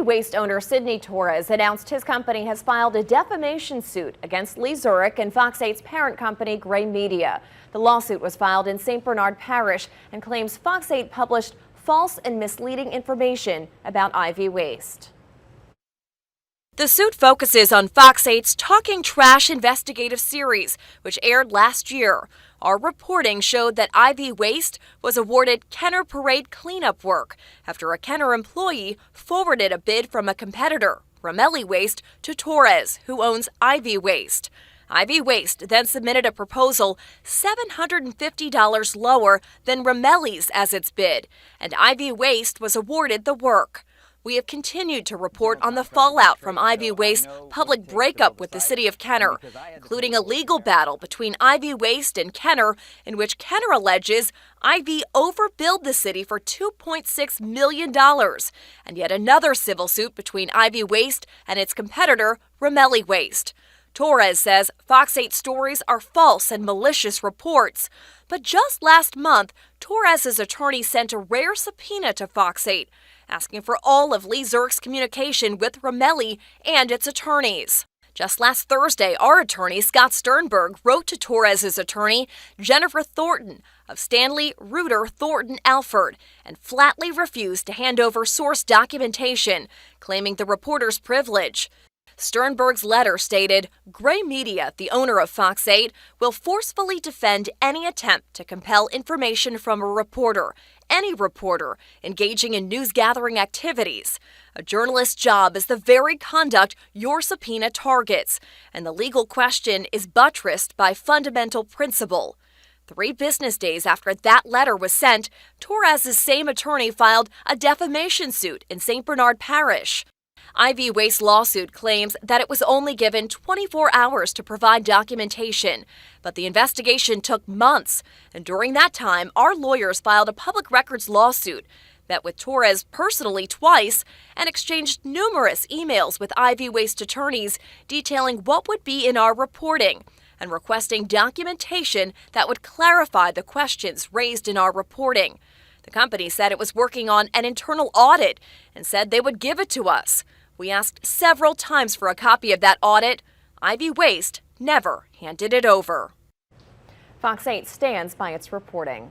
Waste owner Sidney Torres announced his company has filed a defamation suit against Lee Zurik and Fox 8's parent company, Gray Media. The lawsuit was filed in St. Bernard Parish and claims Fox 8 published false and misleading information about IV waste. The suit focuses on Fox 8's Talking Trash investigative series, which aired last year. Our reporting showed that IV Waste was awarded Kenner Parade cleanup work after a Kenner employee forwarded a bid from a competitor, Ramelli Waste, to Torres, who owns IV Waste. IV Waste then submitted a proposal $750 lower than Ramelli's as its bid, and IV Waste was awarded the work. We have continued to report on the fallout from IV Waste's public breakup with the city of Kenner, including a legal battle between IV Waste and Kenner, in which Kenner alleges IV overbilled the city for $2.6 million, and yet another civil suit between IV Waste and its competitor, Ramelli Waste. Torres says Fox 8 stories are false and malicious reports. But just last month, Torres' attorney sent a rare subpoena to Fox 8, asking for all of Lee Zurik's communication with Ramelli and its attorneys. Just last Thursday, our attorney, Scott Sternberg, wrote to Torres' attorney, Jennifer Thornton, of Stanley, Reuter, Thornton, Alford, and flatly refused to hand over source documentation, claiming the reporter's privilege. Sternberg's letter stated, Gray Media, the owner of Fox 8, will forcefully defend any attempt to compel information from a reporter, any reporter, engaging in news-gathering activities. A journalist's job is the very conduct your subpoena targets, and the legal question is buttressed by fundamental principle. 3 business days after that letter was sent, Torres' same attorney filed a defamation suit in St. Bernard Parish. IV Waste lawsuit claims that it was only given 24 hours to provide documentation, but the investigation took months, and during that time, our lawyers filed a public records lawsuit, met with Torres personally twice, and exchanged numerous emails with IV Waste attorneys detailing what would be in our reporting and requesting documentation that would clarify the questions raised in our reporting. The company said it was working on an internal audit and said they would give it to us. We asked several times for a copy of that audit. IV Waste never handed it over. Fox 8 stands by its reporting.